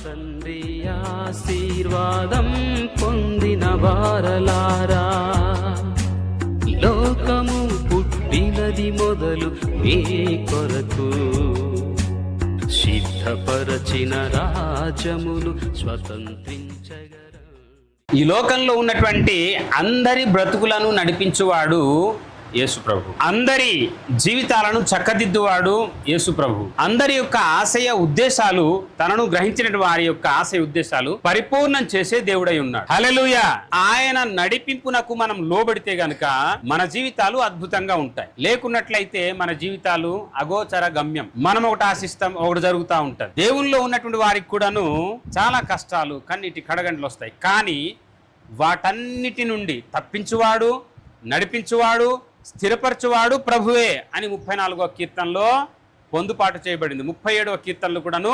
తండ్రి ఆశీర్వాదం పొందిన వారలారా, లోకము పుట్టినది మొదలు మీ కొరకు సిద్ధపరచిన రాజ్యమును స్వతంత్రించగల. ఈ లోకంలో ఉన్నటువంటి అందరి బ్రతుకులను నడిపించువాడు యేసు ప్రభు. అందరి జీవితాలను చక్కదిద్దువాడు యేసు ప్రభు. అందరి యొక్క ఆశయ ఉద్దేశాలు, తనను గ్రహించిన వారి యొక్క ఆశయ ఉద్దేశాలు పరిపూర్ణం చేసే దేవుడై ఉన్నాడు. హల్లెలూయా. ఆయన నడిపింపునకు మనం లోబడితే గనుక మన జీవితాలు అద్భుతంగా ఉంటాయి. లేకున్నట్లయితే మన జీవితాలు అగోచర గమ్యం. మనం ఒకటి ఆశిస్తాం, ఒకటి జరుగుతూ ఉంటది. దేవుల్లో ఉన్నటువంటి వారికి కూడాను చాలా కష్టాలు, కన్నీటి కడగండ్లు వస్తాయి. కానీ వాటన్నిటి నుండి తప్పించువాడు, నడిపించువాడు, స్థిరపరచువాడు ప్రభువే అని 34వ కీర్తనలో పొందుపాటు చేయబడింది. 37వ కీర్తనలో కూడాను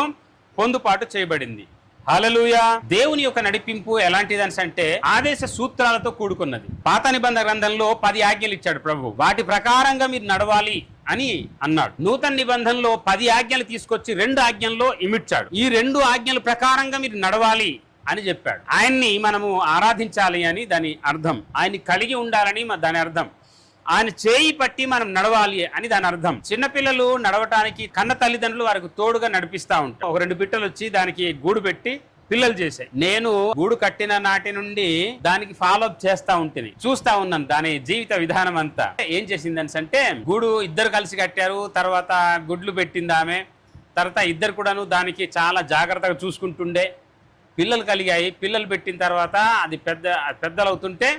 పొందుపాటు చేయబడింది. హల్లెలూయా. దేవుని యొక్క నడిపింపు ఎలాంటిదని అంటే ఆదేశ సూత్రాలతో కూడుకున్నది. పాత నిబంధన గ్రంథంలో 10 ఆజ్ఞలు ఇచ్చాడు ప్రభు. వాటి ప్రకారంగా మీరు నడవాలి అని అన్నాడు. నూతన నిబంధనలో 10 ఆజ్ఞలు తీసుకొచ్చి 2 ఆజ్ఞల్లో ఇమిడ్చాడు. ఈ 2 ఆజ్ఞల ప్రకారంగా మీరు నడవాలి అని చెప్పాడు. ఆయన్ని మనము ఆరాధించాలి అని దాని అర్థం. ఆయన్ని కలిగి ఉండాలని దాని అర్థం. ఆయన చేయి పట్టి మనం నడవాలి అని దాని అర్థం. చిన్నపిల్లలు నడవటానికి కన్న తల్లిదండ్రులు వారికి తోడుగా నడిపిస్తూ ఉంటారు. ఒక 2 పిట్టలు వచ్చి దానికి గూడు పెట్టి పిల్లలు చేశాయి. నేను గూడు కట్టిన నాటి నుండి దానికి ఫాలో అప్ చేస్తా ఉంటుంది, చూస్తా ఉన్నాను దాని జీవిత విధానం అంతా. ఏం చేసిందని అంటే గూడు ఇద్దరు కలిసి కట్టారు. తర్వాత గుడ్లు పెట్టింది ఆమె. తర్వాత ఇద్దరు కూడాను దానికి చాలా జాగ్రత్తగా చూసుకుంటుండే. పిల్లలు కలిగాయి. పిల్లలు పెట్టిన తర్వాత అది పెద్దలవుతుంటే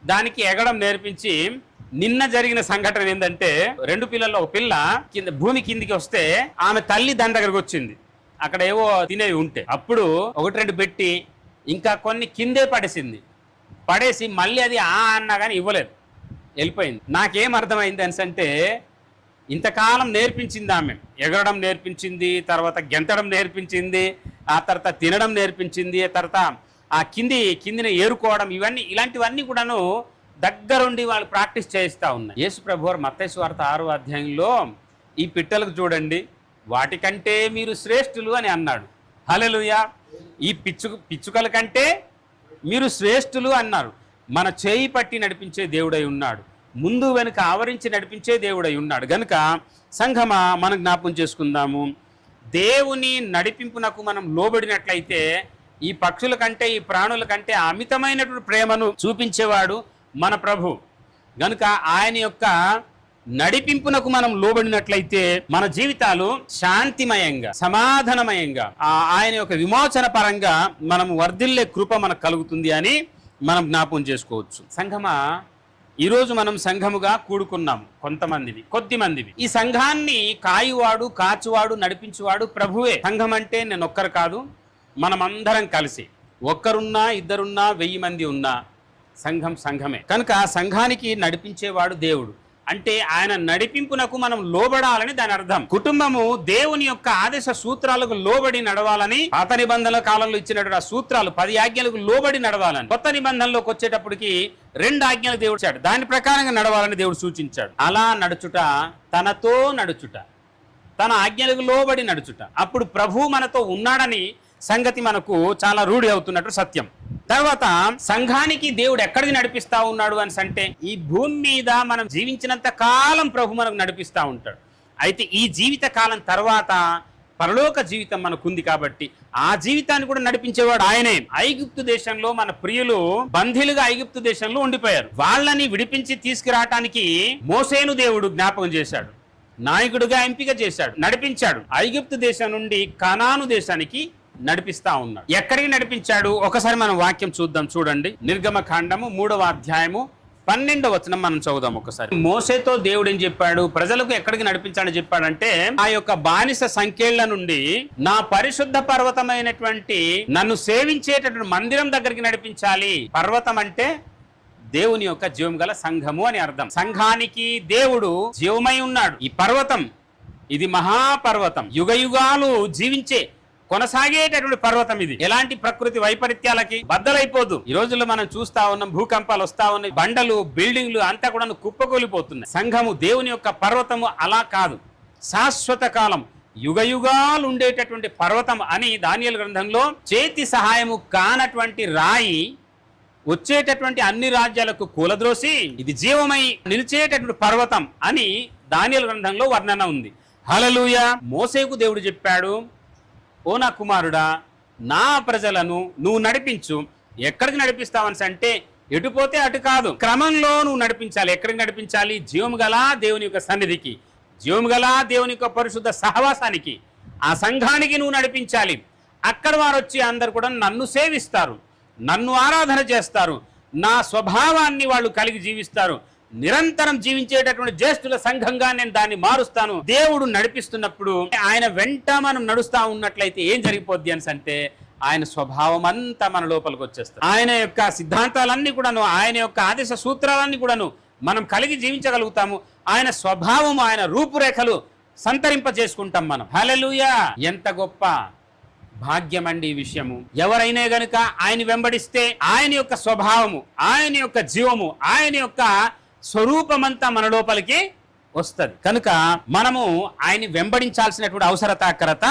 దానికి ఎగడం నేర్పించి, నిన్న జరిగిన సంఘటన ఏంటంటే 2 పిల్లల్లో ఒక పిల్ల భూమి కిందికి వస్తే ఆమె తల్లి దాని దగ్గరకు వచ్చింది. అక్కడ ఏవో తినేవి ఉంటే అప్పుడు 1-2 పెట్టి ఇంకా కొన్ని కిందే పడేసి మళ్ళీ అది అన్నా కానీ ఇవ్వలేదు, వెళ్ళిపోయింది. నాకేం అర్థమైంది అంటే ఇంతకాలం నేర్పించింది ఆమె. ఎగరడం నేర్పించింది, తర్వాత గెంతడం నేర్పించింది, ఆ తర్వాత తినడం నేర్పించింది, తర్వాత ఆ కిందిని ఏరుకోవడం, ఇలాంటివన్నీ కూడాను దగ్గరుండి వాళ్ళు ప్రాక్టీస్ చేయిస్తూ ఉన్నాయి. యేసు ప్రభువారు మత్తయి సువార్త 6వ అధ్యాయంలో ఈ పిట్టలకు చూడండి, వాటికంటే మీరు శ్రేష్ఠులు అని అన్నాడు. హల్లెలూయా. ఈ పిచ్చుకల కంటే మీరు శ్రేష్ఠులు అన్నారు. మన చేయి పట్టి నడిపించే దేవుడై ఉన్నాడు. ముందు వెనుక ఆవరించి నడిపించే దేవుడై ఉన్నాడు. గనుక సంఘమా మనం జ్ఞాపకం చేసుకుందాము. దేవుని నడిపింపునకు మనం లోబడినట్లయితే ఈ పక్షుల కంటే, ఈ ప్రాణుల కంటే అమితమైనటువంటి ప్రేమను చూపించేవాడు మన ప్రభు. గనుక ఆయన యొక్క నడిపింపునకు మనం లోబడినట్లయితే మన జీవితాలు శాంతిమయంగా, సమాధానమయంగా, ఆయన యొక్క విమోచన పరంగా మనం వర్ధిల్లే కృప మనకు కలుగుతుంది అని మనం జ్ఞాపకం చేసుకోవచ్చు. సంఘమా, ఈరోజు మనం సంఘముగా కూడుకున్నాము. కొద్దిమందివి. ఈ సంఘాన్ని కాయువాడు, కాచువాడు, నడిపించువాడు ప్రభువే. సంఘం అంటే నేను ఒక్కరు కాదు, మనమందరం కలిసి. ఒక్కరున్నా, ఇద్దరున్నా, 1000 మంది ఉన్నా సంఘమే. కనుక సంఘానికి నడిపించేవాడు దేవుడు. అంటే ఆయన నడిపింపునకు మనం లోబడాలని దాని అర్థం. కుటుంబము దేవుని యొక్క ఆదేశ సూత్రాలకు లోబడి నడవాలని పాత నిబంధనల కాలంలో ఇచ్చినటువంటి ఆ సూత్రాలు 10 ఆజ్ఞలకు లోబడి నడవాలని. కొత్త నిబంధనలోకి వచ్చేటప్పటికి 2 ఆజ్ఞలు దేవుడు ఇచ్చాడు. దాని ప్రకారంగా నడవాలని దేవుడు సూచించాడు. అలా నడుచుట, తనతో నడుచుట, తన ఆజ్ఞలకు లోబడి నడుచుట, అప్పుడు ప్రభు మనతో ఉన్నాడని సంగతి మనకు చాలా రూఢి అవుతున్నట్టు సత్యం. తర్వాత సంఘానికి దేవుడు ఎక్కడికి నడిపిస్తా ఉన్నాడు అని అంటే ఈ భూమి మీద మనం జీవించినంత కాలం ప్రభు మనకు నడిపిస్తూ ఉంటాడు. అయితే ఈ జీవిత కాలం తర్వాత పరలోక జీవితం మనకుంది కాబట్టి ఆ జీవితాన్ని కూడా నడిపించేవాడు ఆయనే. ఐగుప్తు దేశంలో మన ప్రియులు బందీలుగా ఐగుప్తు దేశంలో ఉండిపోయారు. వాళ్ళని విడిపించి తీసుకురావటానికి మోసేను దేవుడు జ్ఞాపకం చేశాడు, నాయకుడిగా ఎంపిక చేశాడు, నడిపించాడు. ఐగుప్తు దేశం నుండి కనాను దేశానికి నడిపిస్తా ఉన్నాడు. ఎక్కడికి నడిపించాడు ఒకసారి మనం వాక్యం చూద్దాం. చూడండి, నిర్గమకాండము 3వ అధ్యాయము 12వ వచనం మనం చదువుదాం ఒకసారి. మోసేతో దేవుడు ఏం చెప్పాడు, ప్రజలకు ఎక్కడికి నడిపించాలని చెప్పాడంటే ఆ యొక్క బానిస సంఖ్యల నుండి నా పరిశుద్ధ పర్వతమైనటువంటి నన్ను సేవించేటటువంటి మందిరం దగ్గరికి నడిపించాలి. పర్వతం అంటే దేవుని యొక్క జీవం గల సంఘము అని అర్థం. సంఘానికి దేవుడు జీవమై ఉన్నాడు. ఈ పర్వతం ఇది మహాపర్వతం, యుగయుగాలు జీవించే కొనసాగేటటువంటి పర్వతం ఇది. ఎలాంటి ప్రకృతి వైపరీత్యాలకి బద్దలైపోదు. ఈ రోజుల్లో మనం చూస్తా ఉన్నాం, భూకంపాలు వస్తా ఉన్నాయి, బండలు, బిల్డింగ్లు అంతా కూడా కుప్పకూలిపోతున్నాయి. సంఘము దేవుని యొక్క పర్వతము అలా కాదు, శాశ్వత కాలం యుగయుగాలు ఉండేటటువంటి పర్వతం అని దానియేలు గ్రంథంలో చేతి సహాయము కానటువంటి రాయి వచ్చేటటువంటి అన్ని రాజ్యాలకు కూలద్రోసి ఇది జీవమై నిలిచేటటువంటి పర్వతం అని దానియేలు గ్రంథంలో వర్ణన ఉంది. హల్లెలూయా. మోసేకు దేవుడు చెప్పాడు, ఓ నా కుమారుడా, నా ప్రజలను నువ్వు నడిపించు. ఎక్కడికి నడిపిస్తావని అంటే ఎటుపోతే అటు కాదు, క్రమంలో నువ్వు నడిపించాలి. ఎక్కడికి నడిపించాలి? జీవము గల దేవుని యొక్క సన్నిధికి, జీవము గల దేవుని యొక్క పరిశుద్ధ సహవాసానికి, ఆ సంఘానికి నువ్వు నడిపించాలి. అక్కడ వారు వచ్చి అందరు కూడా నన్ను సేవిస్తారు, నన్ను ఆరాధన చేస్తారు, నా స్వభావాన్ని వాళ్ళు కలిగి జీవిస్తారు, నిరంతరం జీవించేటటువంటి జ్యేష్ఠుల సంఘంగా నేను దాన్ని మారుస్తాను. దేవుడు నడిపిస్తున్నప్పుడు ఆయన వెంట మనం నడుస్తా ఉన్నట్లయితే ఏం జరిగిపోద్ది అని అంటే ఆయన స్వభావం అంతా మన లోపలికి వచ్చేస్తుంది. ఆయన యొక్క సిద్ధాంతాలన్నీ కూడాను, ఆయన యొక్క ఆదేశ సూత్రాలన్నీ కూడాను మనం కలిగి జీవించగలుగుతాము. ఆయన స్వభావము, ఆయన రూపురేఖలు సంతరింప చేసుకుంటాం మనం. హల్లెలూయా. ఎంత గొప్ప భాగ్యం అండి ఈ విషయము. ఎవరైనా గనుక ఆయన వెంబడిస్తే ఆయన యొక్క స్వభావము, ఆయన యొక్క జీవము, ఆయన యొక్క స్వరూపమంతా మన లోపలికి వస్తుంది. కనుక మనము ఆయన్ని వెంబడించాల్సినటువంటి అవసరతాకరత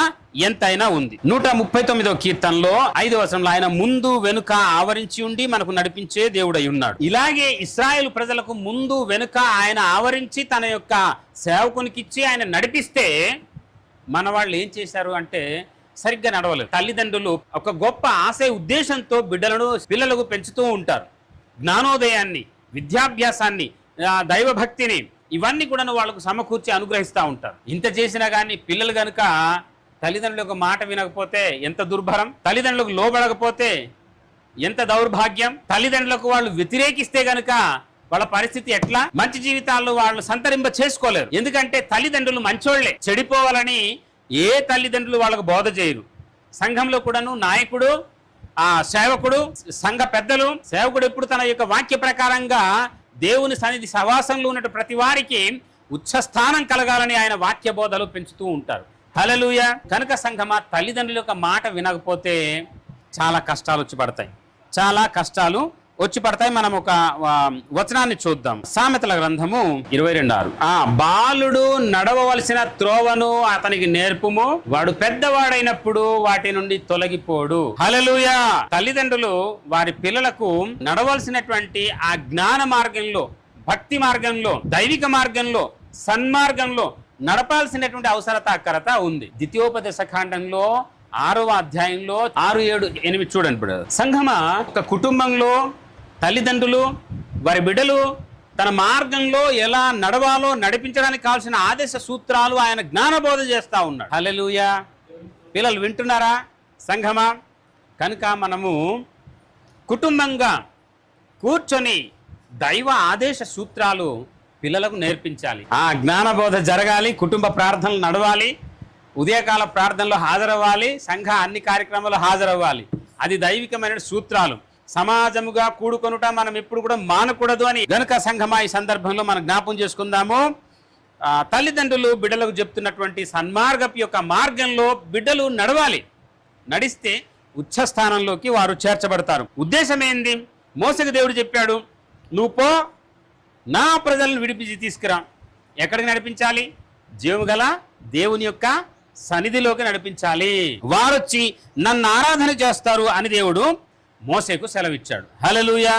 ఎంతైనా ఉంది. 139వ కీర్తనలో 5వ వచనంలో ఆయన ముందు వెనుక ఆవరించి ఉండి మనకు నడిపించే దేవుడై ఉన్నాడు. ఇలాగే ఇశ్రాయేలు ప్రజలకు ముందు వెనుక ఆయన ఆవరించి తన యొక్క సేవకునికిచ్చి ఆయన నడిపిస్తే మన వాళ్ళు ఏం చేశారు అంటే సరిగ్గా నడవలేదు. తల్లిదండ్రులు ఒక గొప్ప ఆశయ ఉద్దేశంతో పిల్లలకు పెంచుతూ ఉంటారు. జ్ఞానోదయాన్ని, విద్యాభ్యాసాన్ని, దైవభక్తిని ఇవన్నీ కూడా వాళ్ళకు సమకూర్చి అనుగ్రహిస్తూ ఉంటారు. ఇంత చేసినా కానీ పిల్లలు కనుక తల్లిదండ్రుల యొక్క మాట వినకపోతే ఎంత దుర్భరం, తల్లిదండ్రులకు లోబడకపోతే ఎంత దౌర్భాగ్యం, తల్లిదండ్రులకు వాళ్ళు వ్యతిరేకిస్తే గనుక వాళ్ళ పరిస్థితి ఎట్లా? మంచి జీవితాల్లో వాళ్ళు సంతరింప చేసుకోలేరు. ఎందుకంటే తల్లిదండ్రులు మంచోళ్లే, చెడిపోవాలని ఏ తల్లిదండ్రులు వాళ్ళకు బోధ చేయరు. సంఘంలో కూడాను నాయకుడు, సేవకుడు, సంఘ పెద్దలు, సేవకుడు ఎప్పుడు తన యొక్క వాక్య ప్రకారంగా దేవుని సన్నిధి సవాసంలో ఉన్నట్టు ప్రతి వారికి ఉచ్చస్థానం కలగాలని ఆయన వాక్య బోధలు పెంచుతూ ఉంటారు. హల్లెలూయా. కనుక సంఘమా, తల్లిదండ్రుల యొక్క మాట వినకపోతే చాలా కష్టాలు వచ్చి పడతాయి, చాలా కష్టాలు వచ్చి పడతాయి. మనం ఒక వచనాన్ని చూద్దాం. సామెతల గ్రంథము 22:6. బాలుడు నడవవలసిన త్రోవను అతనికి నేర్పుము, వాడు పెద్దవాడైనప్పుడు వాటి నుండి తొలగిపోడు. హల్లెలూయా. తల్లిదండ్రులు వారి పిల్లలకు నడవలసినటువంటి ఆ జ్ఞాన మార్గంలో, భక్తి మార్గంలో, దైవిక మార్గంలో, సన్మార్గంలో నడపాల్సినటువంటి అవసరతాకరత ఉంది. ద్వితీయోపదేశ కాండంలో 6వ అధ్యాయంలో 6, 7, 8 చూడండి. ఇప్పుడు సంఘమా, ఒక కుటుంబంలో తల్లిదండ్రులు వారి బిడ్డలు తన మార్గంలో ఎలా నడవాలో నడిపించడానికి కావాల్సిన ఆదేశ సూత్రాలు ఆయన జ్ఞానబోధ చేస్తూ ఉన్నాడు. హల్లెలూయా. పిల్లలు వింటున్నారా సంఘమా? కనుక మనము కుటుంబంగా కూర్చొని దైవ ఆదేశ సూత్రాలు పిల్లలకు నేర్పించాలి. ఆ జ్ఞానబోధ జరగాలి, కుటుంబ ప్రార్థనలు నడవాలి, ఉదయకాల ప్రార్థనలో హాజరవ్వాలి, సంఘ అన్ని కార్యక్రమాల్లో హాజరవ్వాలి. అది దైవికమైన సూత్రాలు. సమాజముగా కూడుకొనుట మనం ఎప్పుడు కూడా మానకూడదు అని గనుక సంఘమా ఈ సందర్భంలో మనం జ్ఞాపం చేసుకుందాము. తల్లిదండ్రులు బిడ్డలకు చెప్తున్నటువంటి సన్మార్గపు యొక్క మార్గంలో బిడ్డలు నడవాలి. నడిస్తే ఉచ్చస్థానంలోకి వారు చేర్చబడతారు. ఉద్దేశం ఏంది? మోసకు దేవుడు చెప్పాడు, నువ్వు పో, నా ప్రజలను విడిపించి తీసుకురా. ఎక్కడికి నడిపించాలి? జీవము గల దేవుని యొక్క సన్నిధిలోకి నడిపించాలి. వారొచ్చి నన్ను ఆరాధన చేస్తారు అని దేవుడు మోసేకు సెలవిచ్చాడు. హల్లెలూయా.